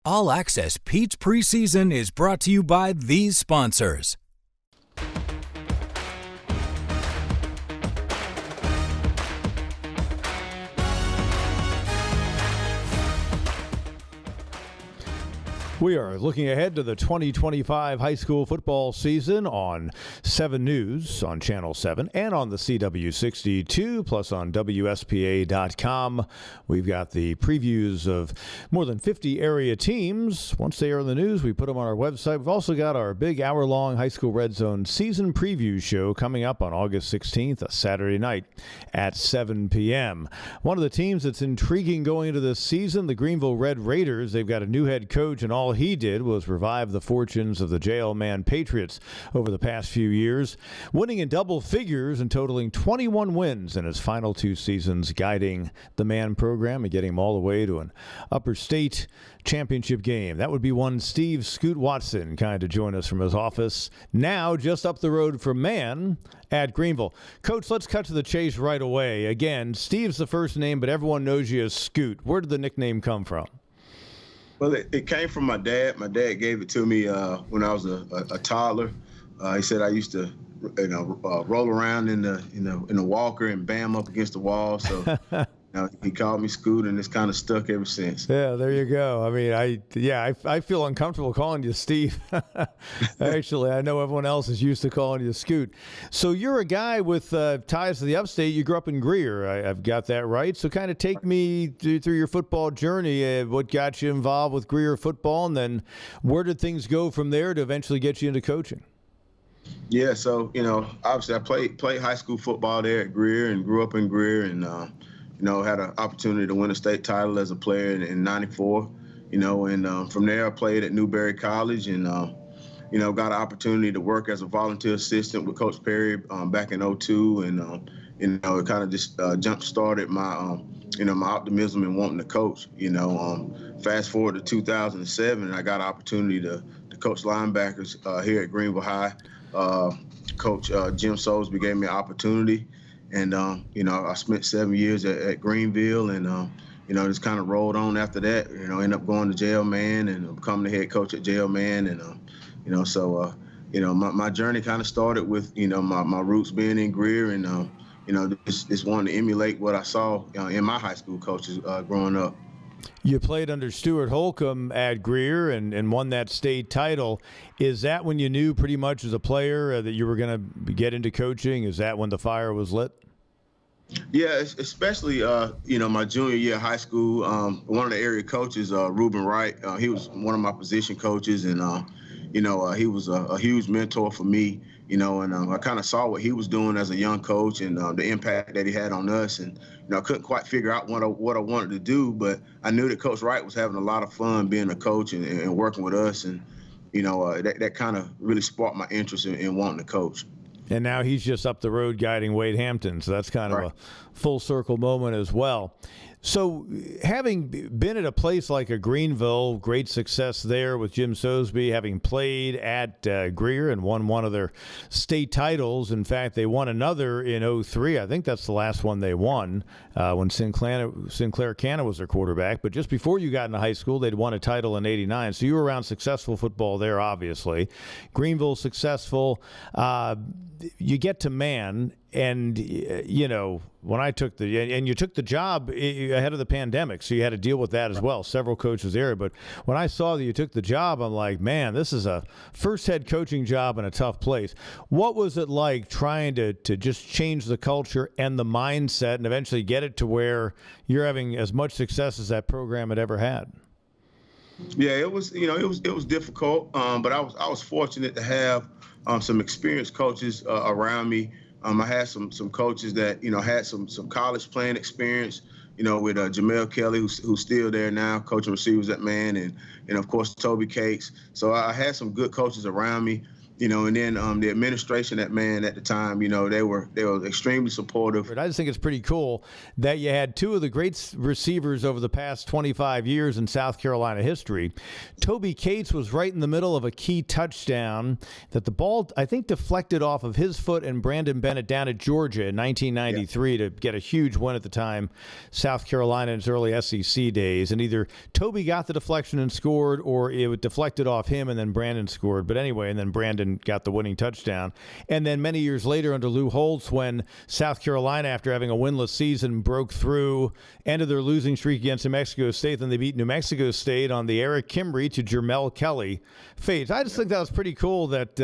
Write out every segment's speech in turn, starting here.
All Access Pete's Preseason is brought to you by these sponsors. We are looking ahead to the 2025 high school football season on 7 News on Channel 7 and on the CW62, plus on WSPA.com. We've got the previews of more than 50 area teams. Once they are in the news, we put them on our website. We've also got our big hour-long High School Red Zone season preview show coming up on August 16th, a Saturday night at 7 p.m. One of the teams that's intriguing going into this season, the Greenville Red Raiders. They've got a new head coach, and all he did was revive the fortunes of the jail man Patriots over the past few years, winning in double figures and totaling 21 wins in his final 2 seasons, guiding the man program and getting them all the way to an upper state championship game. That would be one Steve Scoot Watson kind of join us from his office now just up the road from man at Greenville. Coach, let's cut to the chase right away. Again, Steve's the first name, but everyone knows you as Scoot. Where did the nickname come from? Well, it came from my dad. My dad gave it to me when I was a toddler. He said I used to, roll around in the walker and bam up against the wall. So he called me Scoot, and it's kind of stuck ever since. Yeah, there you go. I mean, I feel uncomfortable calling you Steve. Actually, I know everyone else is used to calling you Scoot. So you're a guy with ties to the upstate. You grew up in Greer. I've got that right. So kind of take me through your football journey. What got you involved with Greer football, and then where did things go from there to eventually get you into coaching? Yeah, so obviously I played high school football there at Greer and grew up in Greer, and had an opportunity to win a state title as a player in '94. And from there I played at Newberry College, and got an opportunity to work as a volunteer assistant with Coach Perry back in '02, and it kind of just jump started my my optimism in wanting to coach. Fast forward to 2007, and I got an opportunity to coach linebackers here at Greenville High. Coach Jim Soulsby gave me an opportunity, and I spent 7 years at Greenville, and just kind of rolled on after that. Ended up going to jail man and becoming the head coach at jail man, and so my journey kind of started with my roots being in Greer, and just wanted to emulate what I saw in my high school coaches growing up. You played under Stuart Holcomb at Greer and won that state title. Is that when you knew pretty much as a player that you were going to get into coaching? Is that when the fire was lit? Yeah, especially, my junior year of high school. One of the area coaches, Reuben Wright, he was one of my position coaches, and, he was a huge mentor for me, and I kind of saw what he was doing as a young coach and the impact that he had on us. And, I couldn't quite figure out what I wanted to do, but I knew that Coach Wright was having a lot of fun being a coach and working with us. And, that kind of really sparked my interest in wanting to coach. And now he's just up the road guiding Wade Hampton, so that's kind of a full circle moment as well. So having been at a place like a Greenville, great success there with Jim Soulsby, having played at Greer and won one of their state titles. In fact, they won another in '03. I think that's the last one they won when Sinclair Canna was their quarterback. But just before you got into high school, they'd won a title in '89. So you were around successful football there, obviously. Greenville successful. You get to man, and when I took you took the job ahead of the pandemic, so you had to deal with that as well. Several coaches there, but when I saw that you took the job, I'm like, man, this is a first head coaching job in a tough place. What was it like trying to just change the culture and the mindset, and eventually get it to where you're having as much success as that program had ever had? Yeah, it was difficult, but I was fortunate to have some experienced coaches around me. I had some coaches that had some college playing experience. With Jamel Kelly, who's still there now, coaching receivers at man, and of course Toby Cakes. So I had some good coaches around me, and then the administration at the time, they were extremely supportive. I just think it's pretty cool that you had two of the great receivers over the past 25 years in South Carolina history. Toby Cates was right in the middle of a key touchdown that the ball, I think, deflected off of his foot and Brandon Bennett down at Georgia in 1993 to get a huge win at the time, South Carolina in its early SEC days. And either Toby got the deflection and scored, or it deflected off him and then Brandon scored. But anyway, and then Brandon got the winning touchdown. And then many years later under Lou Holtz, when South Carolina, after having a winless season, broke through, ended their losing streak against New Mexico State, then they beat New Mexico State on the Eric Kimbrey to Jermel Kelly fades. I just think that was pretty cool that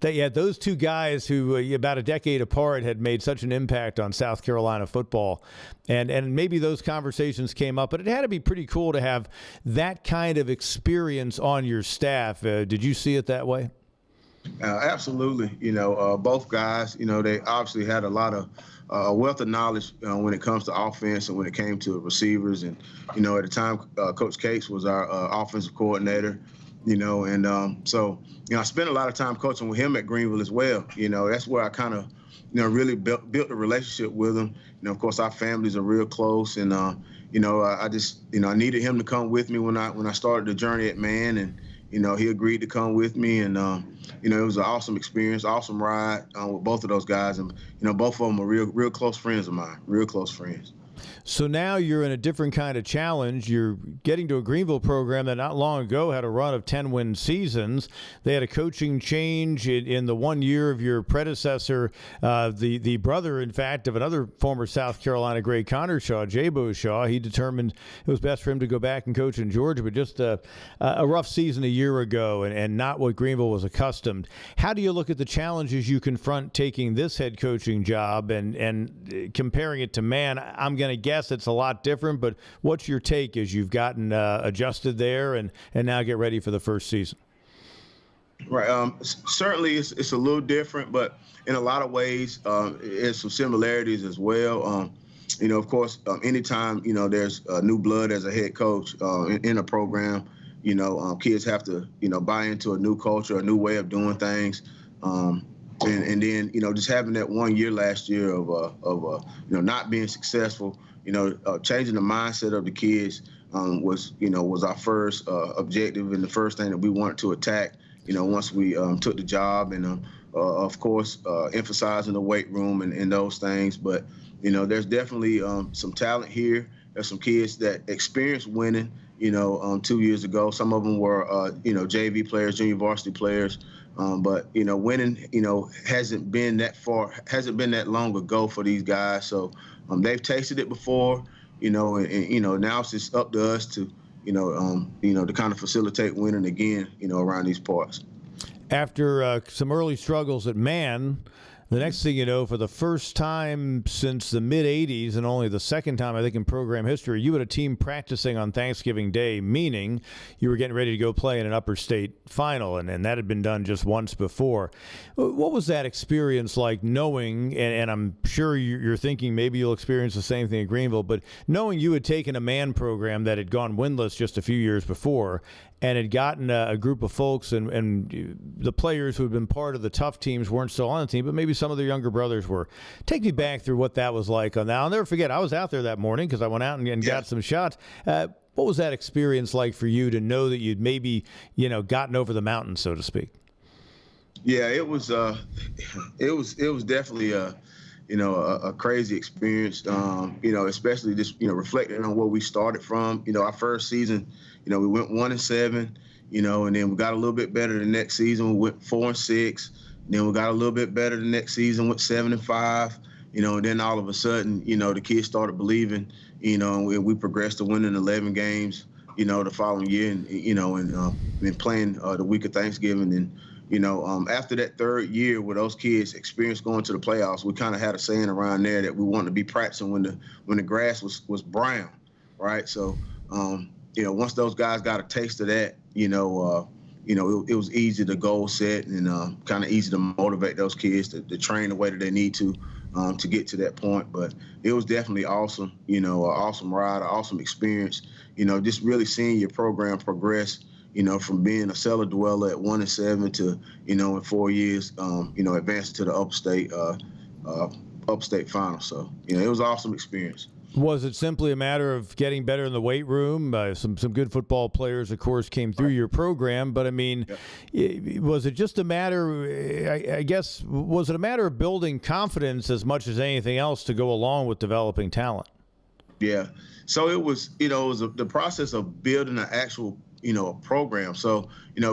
you had those two guys who about a decade apart had made such an impact on South Carolina football. And maybe those conversations came up, but it had to be pretty cool to have that kind of experience on your staff. Did you see it that way? Absolutely. Both guys, they obviously had a lot of wealth of knowledge when it comes to offense and when it came to receivers. And, at the time, Coach Cates was our offensive coordinator, so I spent a lot of time coaching with him at Greenville as well. That's where I kind of, really built a relationship with him. Of course, our families are real close. And, I just, I needed him to come with me when I started the journey at Man. And, he agreed to come with me, and it was an awesome experience, awesome ride with both of those guys, and both of them are real close friends of mine, real close friends. So now you're in a different kind of challenge. You're getting to a Greenville program that not long ago had a run of 10-win seasons. They had a coaching change in the 1 year of your predecessor, the brother, in fact, of another former South Carolina great, Connor Shaw, Jabo Shaw. He determined it was best for him to go back and coach in Georgia, but just a rough season a year ago and not what Greenville was accustomed. How do you look at the challenges you confront taking this head coaching job and comparing it to Man? I'm going to guess it's a lot different, but what's your take as you've gotten adjusted there and now get ready for the first season? Right. Certainly it's a little different, but in a lot of ways, there's some similarities as well. Of course, anytime, there's new blood as a head coach in a program, kids have to, buy into a new culture, a new way of doing things. And then, just having that 1 year last year of not being successful, changing the mindset of the kids was our first objective and the first thing that we wanted to attack, once we took the job. And, of course, emphasizing the weight room and those things. But, there's definitely some talent here. There's some kids that experienced winning, 2 years ago. Some of them were, JV players, junior varsity players. But, winning, hasn't been that long ago for these guys. So they've tasted it before, and now it's just up to us to, to kind of facilitate winning again, around these parts. After some early struggles at Man, the next thing you know, for the first time since the mid-'80s and only the second time, I think, in program history, you had a team practicing on Thanksgiving Day, meaning you were getting ready to go play in an upper state final, and that had been done just once before. What was that experience like, knowing, and I'm sure you're thinking maybe you'll experience the same thing at Greenville, but knowing you had taken a Man program that had gone winless just a few years before and had gotten a group of folks and the players who had been part of the tough teams weren't still on the team, but maybe some of their younger brothers were. Take me back through what that was like on that. I'll never forget, I was out there that morning because I went out and got some shots. What was that experience like for you to know that you'd maybe, gotten over the mountain, so to speak? Yeah, it was definitely a crazy experience, especially just, reflecting on where we started from. Our first season, we went 1-7, and then we got a little bit better the next season. We went 4-6. Then we got a little bit better the next season, went 7-5, and then all of a sudden, the kids started believing, and we progressed to winning 11 games, the following year, and playing the week of Thanksgiving. And, after that third year where those kids experienced going to the playoffs, we kind of had a saying around there that we wanted to be practicing when the grass was brown, right? So, once those guys got a taste of that, it was easy to goal set and kind of easy to motivate those kids to train the way that they need to get to that point. But it was definitely awesome, an awesome ride, an awesome experience, just really seeing your program progress, from being a cellar dweller at 1-7 to, in 4 years, advancing to the upstate final. So, it was an awesome experience. Was it simply a matter of getting better in the weight room? Some good football players, of course, came through your program. But, I mean, was it just a matter, I guess, was it a matter of building confidence as much as anything else to go along with developing talent? Yeah. So it was, the process of building an actual, program. So,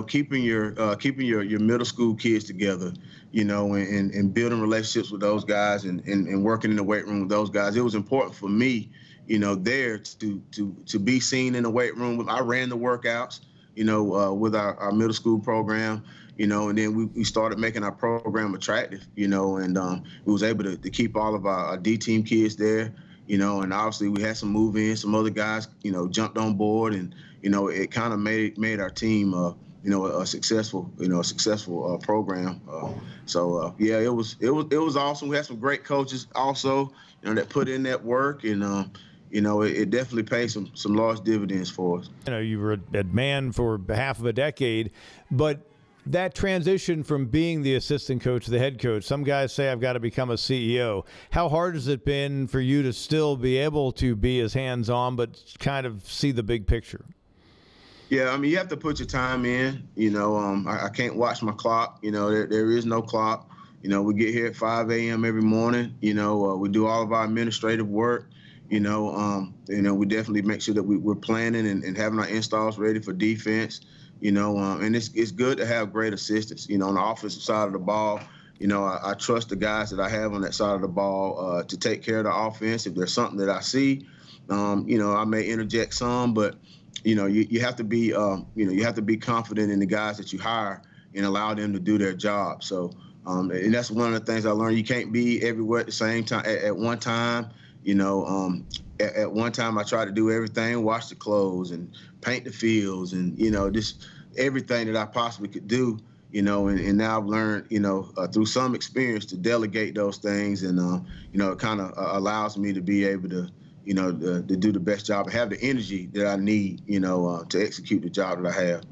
keeping your middle school kids together, and building relationships with those guys and working in the weight room with those guys. It was important for me, there to be seen in the weight room. I ran the workouts, with our middle school program, and then we started making our program attractive, and we was able to keep all of our D team kids there. And obviously we had some move-ins, some other guys, jumped on board, and it kind of made our team, a successful program. Yeah, it was awesome. We had some great coaches also, that put in that work, and it definitely paid some large dividends for us. You were at Man for half of a decade, but that transition from being the assistant coach to the head coach, some guys say I've got to become a CEO. How hard has it been for you to still be able to be as hands-on but kind of see the big picture? Yeah, I mean, you have to put your time in. I can't watch my clock. There is no clock. We get here at 5 a.m. every morning. We do all of our administrative work. We definitely make sure that we're planning and having our installs ready for defense. And it's good to have great assistants. On the offensive side of the ball, I trust the guys that I have on that side of the ball to take care of the offense. If there's something that I see, I may interject some, but you have to be confident in the guys that you hire and allow them to do their job. So, and that's one of the things I learned. You can't be everywhere at the same time at one time. At one time I tried to do everything, wash the clothes and paint the fields and, just everything that I possibly could do, and now I've learned, through some experience to delegate those things. And, it kind of allows me to be able to, to do the best job and have the energy that I need, to execute the job that I have.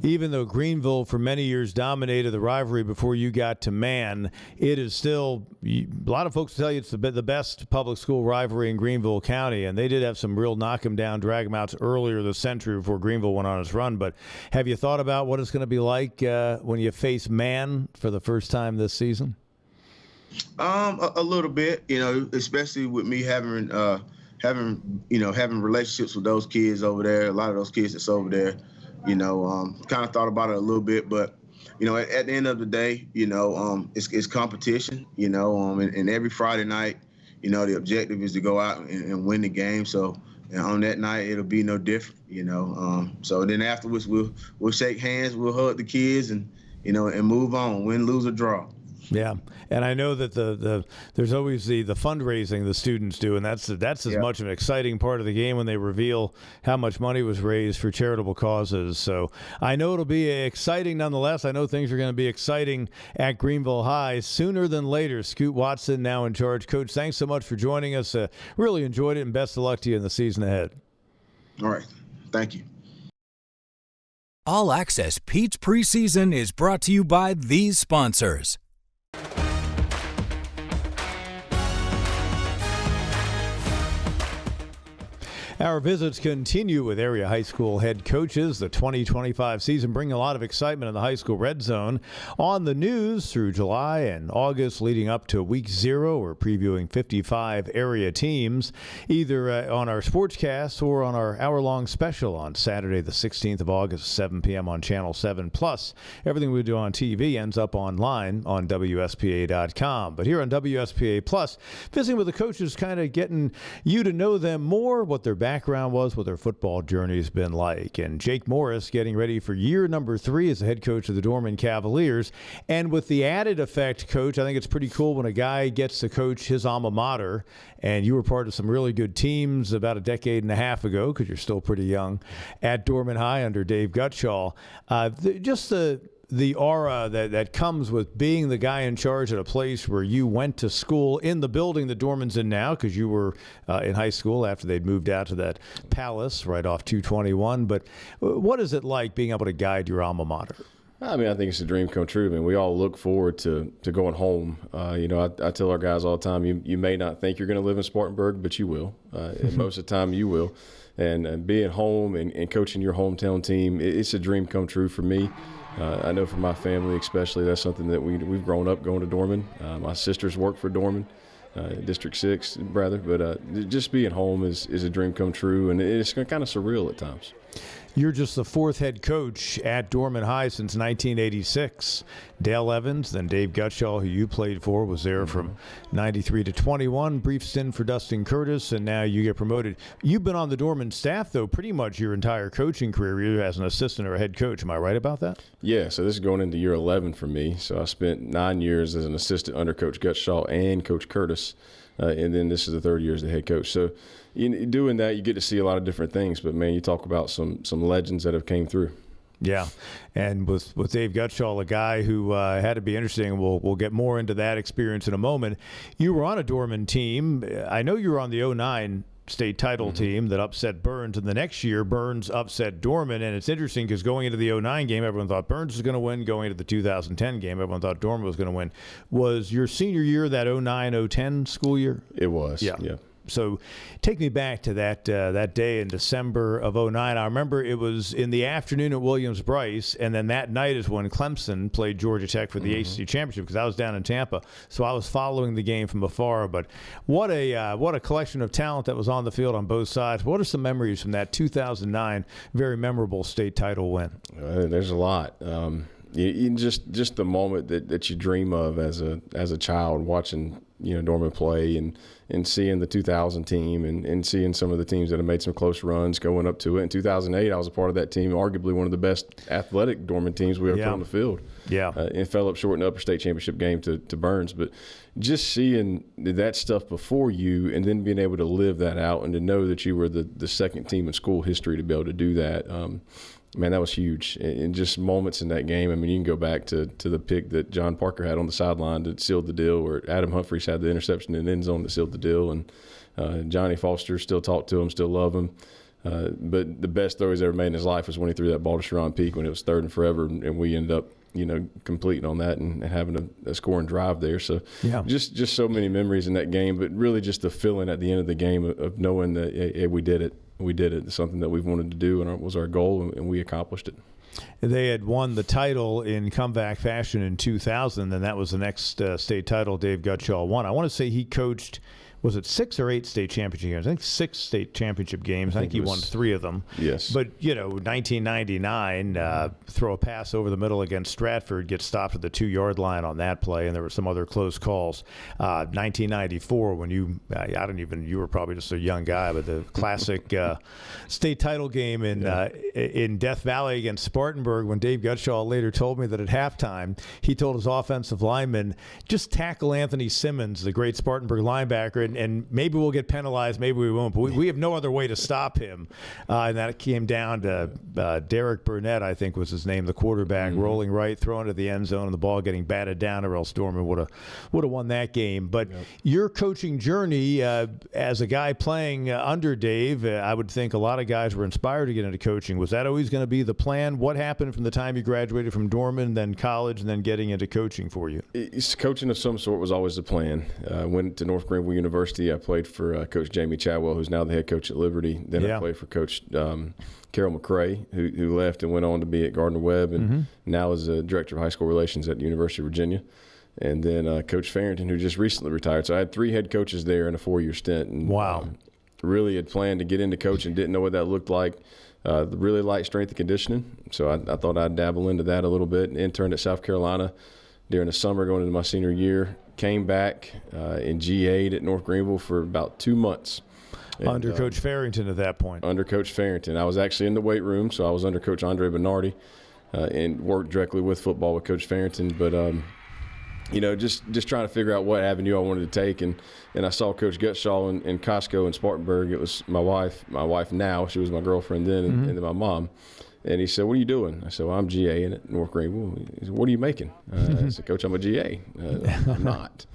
Even though Greenville for many years dominated the rivalry before you got to Man, it is still, a lot of folks tell you it's the best public school rivalry in Greenville County, and they did have some real knock 'em down, drag 'em outs earlier this century before Greenville went on its run. But have you thought about what it's going to be like when you face Man for the first time this season? A little bit, especially with me having relationships with those kids over there, a lot of those kids that's over there. Kind of thought about it a little bit, but, at the end of the day, it's competition, and every Friday night, the objective is to go out and win the game. So on that night, it'll be no different, So then afterwards, we'll shake hands, we'll hug the kids and move on, win, lose, or draw. Yeah, and I know that there's always the fundraising the students do, and that's as much of an exciting part of the game when they reveal how much money was raised for charitable causes. So I know it'll be exciting nonetheless. I know things are going to be exciting at Greenville High sooner than later. Scoot Watson now in charge. Coach, thanks so much for joining us. Really enjoyed it, and best of luck to you in the season ahead. All right. Thank you. All Access Pete's Preseason is brought to you by these sponsors. Our visits continue with area high school head coaches. The 2025 season bringing a lot of excitement in the high school red zone. On the news through July and August leading up to week 0, we're previewing 55 area teams, either on our sportscast or on our hour-long special on Saturday the 16th of August, 7 p.m. on Channel 7. Plus, everything we do on TV ends up online on WSPA.com. But here on WSPA Plus, visiting with the coaches, kind of getting you to know them more, what their background was, what their football journey's been like. And Jake Morris getting ready for year number 3 as the head coach of the Dorman Cavaliers. And with the added effect, Coach, I think it's pretty cool when a guy gets to coach his alma mater. And you were part of some really good teams about a decade and a half ago, because you're still pretty young, at Dorman High under Dave Gutschall. Just the the aura that comes with being the guy in charge at a place where you went to school in the building that Dorman's in now, because you were in high school after they'd moved out to that palace right off 221. But what is it like being able to guide your alma mater? I mean, I think it's a dream come true. I mean, we all look forward to going home. I tell our guys all the time, you may not think you're going to live in Spartanburg, but you will. And most of the time you will. And being home and coaching your hometown team, it's a dream come true for me. I know for my family especially, that's something that we've grown up going to Dorman. My sisters work for Dorman, District 6, rather. But just being home is a dream come true, and it's kind of surreal at times. You're just the fourth head coach at Dorman High since 1986. Dale Evans, then Dave Gutschall, who you played for, was there from 93 to 21. Brief stint for Dustin Curtis, and now you get promoted. You've been on the Dorman staff, though, pretty much your entire coaching career, either as an assistant or a head coach. Am I right about that? Yeah, so this is going into year 11 for me. So I spent 9 years as an assistant under Coach Gutschall and Coach Curtis. And then this is the third year as the head coach. So doing that, you get to see a lot of different things. But, man, you talk about some legends that have came through. Yeah, and with Dave Gutschall, a guy who had to be interesting. We'll get more into that experience in a moment. You were on a Dorman team. I know you were on the 09 state title team that upset Burns, and the next year Burns upset Dorman. And it's interesting because going into the 09 game, everyone thought Burns was going to win. Going into the 2010 game, everyone thought Dorman was going to win. Was your senior year that 09-010 school year? It was, yeah. So take me back to that day in December of 09. I remember it was in the afternoon at Williams-Brice, and then that night is when Clemson played Georgia Tech for the ACC championship, because I was down in Tampa. So I was following the game from afar. But what a collection of talent that was on the field on both sides. What are some memories from that 2009 very memorable state title win? There's a lot. Just the moment that you dream of as a child, watching Dorman play and seeing the 2000 team and seeing some of the teams that have made some close runs going up to it. In 2008, I was a part of that team, arguably one of the best athletic Dorman teams we ever put on the field. Yeah, and fell up short in the upper state championship game to Burns. But just seeing that stuff before you and then being able to live that out and to know that you were the second team in school history to be able to do that. Man, that was huge. And just moments in that game. I mean, you can go back to the pick that John Parker had on the sideline that sealed the deal, or Adam Humphreys had the interception in the end zone that sealed the deal. And Johnny Foster, still talk to him, still love him. But the best throw he's ever made in his life was when he threw that ball to Sharon Peak when it was 3rd and forever, and we ended up completing on that and having a scoring drive there. So just so many memories in that game, but really just the feeling at the end of the game of knowing that, hey, we did it. We did it. It's something that we've wanted to do, and it was our goal, and we accomplished it. They had won the title in comeback fashion in 2000, and that was the next state title Dave Gutschall won. I want to say he coached, was it 6 or 8 state championship games? I think 6 state championship games. I think he won 3 of them. Yes. But, 1999, throw a pass over the middle against Stratford, gets stopped at the 2-yard line on that play, and there were some other close calls. 1994, when you were probably just a young guy, but the classic state title game in Death Valley against Spartanburg, when Dave Gutschall later told me that at halftime, he told his offensive lineman, just tackle Anthony Simmons, the great Spartanburg linebacker, and maybe we'll get penalized, maybe we won't, but we have no other way to stop him. And that came down to Derek Burnett, I think was his name, the quarterback, rolling right, throwing to the end zone, and the ball getting batted down, or else Dorman would have won that game. But your coaching journey as a guy playing under Dave, I would think a lot of guys were inspired to get into coaching. Was that always going to be the plan? What happened from the time you graduated from Dorman, then college, and then getting into coaching for you? Coaching of some sort was always the plan. Went to North Greenville University. I played for Coach Jamie Chadwell, who's now the head coach at Liberty. Then I played for Coach Carol McCray, who left and went on to be at Gardner-Webb, and now is a director of high school relations at the University of Virginia. And then Coach Farrington, who just recently retired. So I had 3 head coaches there in a 4-year stint. And, wow. Really had planned to get into coaching, didn't know what that looked like. Really liked strength and conditioning, so I thought I'd dabble into that a little bit. Interned at South Carolina during the summer going into my senior year. Came back in G8 at North Greenville for about 2 months. And, under Coach Farrington at that point? Under Coach Farrington. I was actually in the weight room, so I was under Coach Andre Bernardi and worked directly with football with Coach Farrington. But, just trying to figure out what avenue I wanted to take. And I saw Coach Gutschall in Costco in Spartanburg. It was my wife now. She was my girlfriend then, and then my mom. And he said, "What are you doing?" I said, "Well, I'm GA at North Greenville." He said, "What are you making?" I said, "Coach, I'm a GA." I'm not.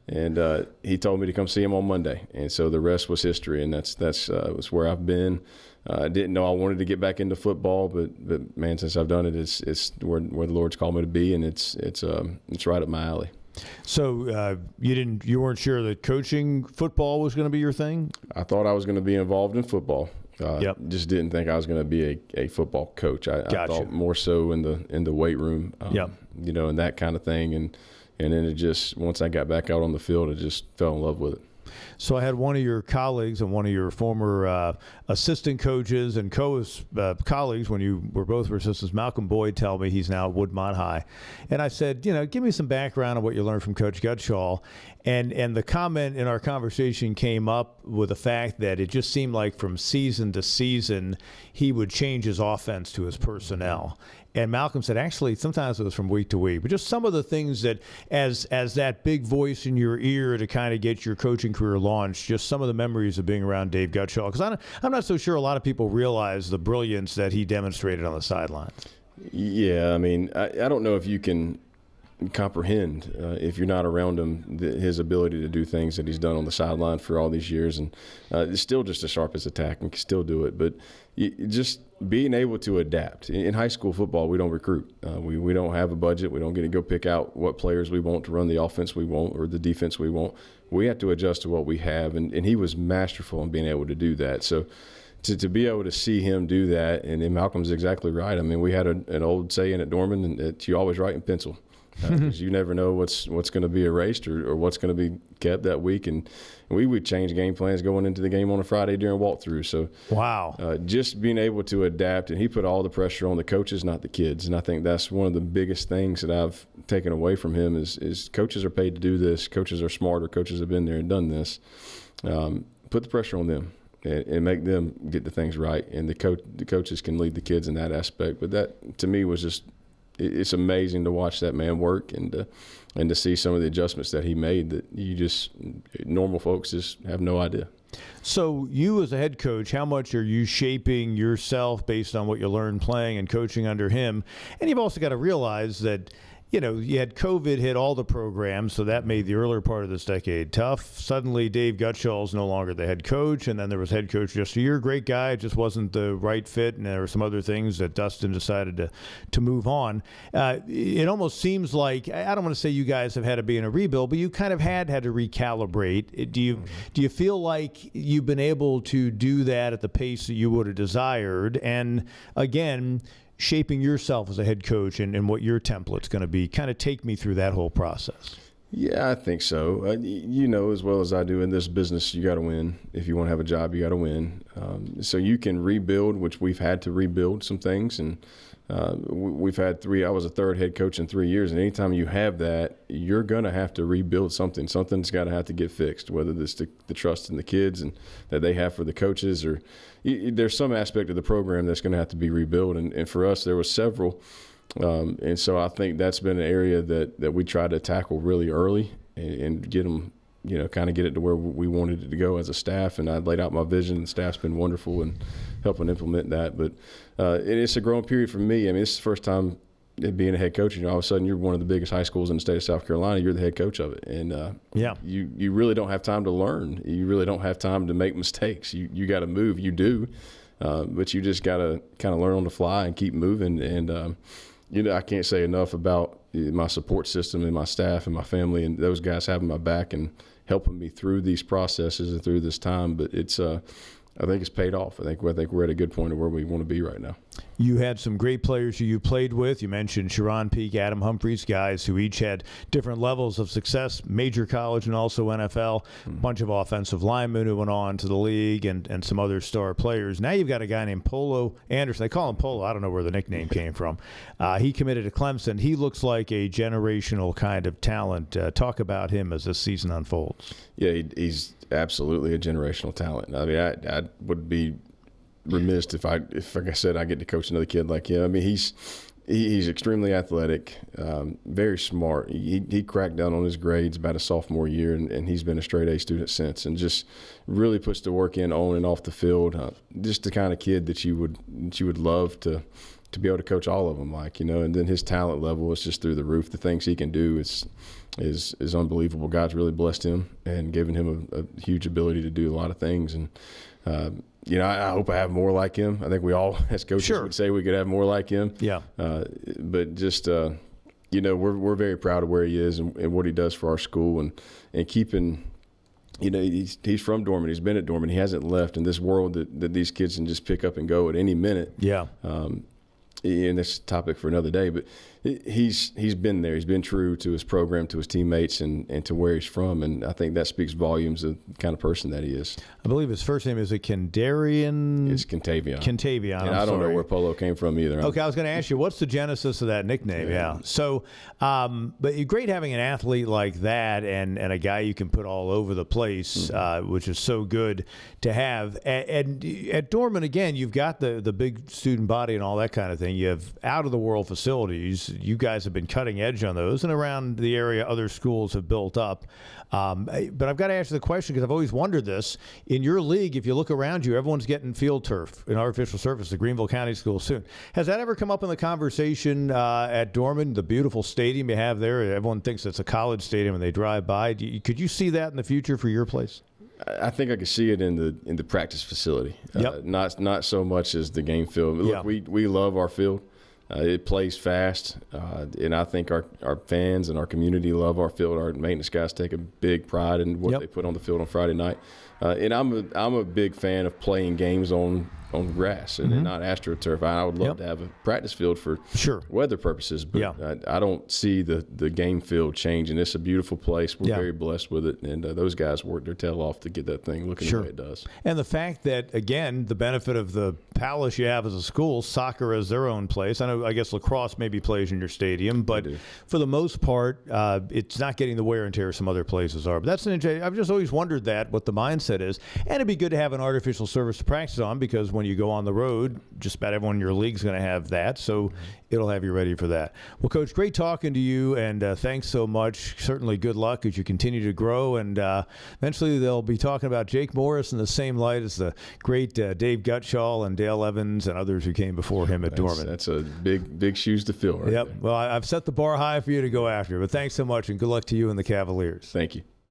And he told me to come see him on Monday. And so the rest was history, and that's was where I've been. I didn't know I wanted to get back into football, but man, since I've done it, it's where the Lord's called me to be, and it's right up my alley. So you weren't sure that coaching football was going to be your thing? I thought I was going to be involved in football. Just didn't think I was going to be a football coach. I thought more so in the weight room, and that kind of thing. And then it just, once I got back out on the field, I just fell in love with it. So I had one of your colleagues and one of your former assistant coaches and colleagues when you were both assistants, Malcolm Boyd, tell me he's now at Woodmont High. And I said, give me some background on what you learned from Coach Gutschall. And the comment in our conversation came up with the fact that it just seemed like from season to season he would change his offense to his personnel. And Malcolm said, actually, sometimes it was from week to week. But just some of the things that, as that big voice in your ear to kind of get your coaching career launched, just some of the memories of being around Dave Gutschall. Because I'm not so sure a lot of people realize the brilliance that he demonstrated on the sidelines. Yeah, I mean, I don't know if you can comprehend if you're not around him his ability to do things that he's done on the sideline for all these years, and it's still just as sharp as attack and can still do it. But just being able to adapt. In high school football, we don't recruit. We don't have a budget. We don't get to go pick out what players we want to run the offense we want or the defense we want. We have to adjust to what we have, and he was masterful in being able to do that. So to be able to see him do that, and Malcolm's exactly right. I mean, we had an old saying at Dorman that you always write in pencil. Because you never know what's going to be erased or what's going to be kept that week. And we would change game plans going into the game on a Friday during walkthrough. So wow, just being able to adapt. And he put all the pressure on the coaches, not the kids. And I think that's one of the biggest things that I've taken away from him is coaches are paid to do this. Coaches are smarter. Coaches have been there and done this. Put the pressure on them and make them get the things right. And the coaches can lead the kids in that aspect. But that, to me, was just – it's amazing to watch that man work and to see some of the adjustments that he made that normal folks just have no idea. So you as a head coach, how much are you shaping yourself based on what you learned playing and coaching under him? And you've also got to realize that, you had COVID hit all the programs, so that made the earlier part of this decade tough. Suddenly, Dave Gutschall is no longer the head coach, and then there was head coach just a year. Great guy, just wasn't the right fit, and there were some other things that Dustin decided to move on. It almost seems like, I don't want to say you guys have had to be in a rebuild, but you kind of had to recalibrate. Do you feel like you've been able to do that at the pace that you would have desired? And again, shaping yourself as a head coach and what your template's going to be. Kind of take me through that whole process. Yeah, I think so. As well as I do in this business, you got to win. If you want to have a job, you got to win. So you can rebuild, which we've had to rebuild some things. And we've had I was a third head coach in 3 years. And anytime you have that, you're going to have to rebuild something. Something's got to have to get fixed, whether it's the trust in the kids and that they have for the coaches, or there's some aspect of the program that's going to have to be rebuilt. And for us, there was several. And so I think that's been an area that we tried to tackle really early and get them, kind of get it to where we wanted it to go as a staff. And I laid out my vision, and the staff's been wonderful in helping implement that. But it's a growing period for me. I mean, it's the first time being a head coach. All of a sudden you're one of the biggest high schools in the state of South Carolina. You're the head coach of it. And you really don't have time to learn. You really don't have time to make mistakes. You got to move. You do. But you just got to kind of learn on the fly and keep moving. And, I can't say enough about my support system and my staff and my family and those guys having my back and helping me through these processes and through this time. But I think it's paid off. I think we're at a good point of where we want to be right now. You had some great players who you played with. You mentioned Sharon Peak, Adam Humphreys, guys who each had different levels of success, major college and also NFL. A bunch of offensive linemen who went on to the league and some other star players. Now you've got a guy named Polo Anderson. They call him Polo. I don't know where the nickname came from. He committed to Clemson. He looks like a generational kind of talent. Talk about him as this season unfolds. Yeah, he's absolutely a generational talent. I mean, I would be remiss if like I said, I get to coach another kid like him. I mean, he's extremely athletic, very smart. He cracked down on his grades about his sophomore year, and he's been a straight A student since, and just really puts the work in on and off the field. Just the kind of kid that you would love to to be able to coach all of them, and then his talent level is just through the roof. The things he can do is unbelievable. God's really blessed him and given him a huge ability to do a lot of things. And, I hope I have more like him. I think we all, as coaches, would say we could have more like him. Yeah. But just, we're very proud of where he is and what he does for our school and keeping – he's from Dorman. He's been at Dorman. He hasn't left. In this world that these kids can just pick up and go at any minute. Yeah. And that's a topic for another day. But he's been there. He's been true to his program, to his teammates, and to where he's from. And I think that speaks volumes of the kind of person that he is. I believe his first name is Kendarian. It's Contavion. Contavion. And I don't know where Polo came from either. Okay, I was going to ask you, what's the genesis of that nickname? Yeah. So, but great having an athlete like that and a guy you can put all over the place, which is so good to have. And at Dorman, again, you've got the big student body and all that kind of thing. You have out-of-the-world facilities. You guys have been cutting edge on those, and around the area, other schools have built up. But I've got to ask the question because I've always wondered this. In your league, if you look around you, everyone's getting field turf and artificial surface, the Greenville County School soon. Has that ever come up in the conversation at Dorman, the beautiful stadium you have there? Everyone thinks it's a college stadium when they drive by. Could you see that in the future for your place? I think I could see it in the practice facility. Yep. Not so much as the game field. Look, we love our field. It plays fast, and I think our fans and our community love our field. Our maintenance guys take a big pride in what they put on the field on Friday night. And I'm a big fan of playing games on grass and not AstroTurf. I would love to have a practice field for weather purposes, but I don't see the game field changing. It's a beautiful place. We're very blessed with it, and those guys work their tail off to get that thing looking the way it does. And the fact that, again, the benefit of the palace you have as a school, soccer has their own place. I guess lacrosse maybe plays in your stadium, but for the most part, it's not getting the wear and tear some other places are. But that's I've just always wondered what the mindset is. And it'd be good to have an artificial surface to practice on because when you go on the road, just about everyone in your league is going to have that. So it'll have you ready for that. Well, Coach, great talking to you, and thanks so much. Certainly good luck as you continue to grow. And eventually they'll be talking about Jake Morris in the same light as the great Dave Gutschall and Dale Evans and others who came before him at Dorman. That's a big shoes to fill right there. Well, I've set the bar high for you to go after. But thanks so much, and good luck to you and the Cavaliers. Thank you.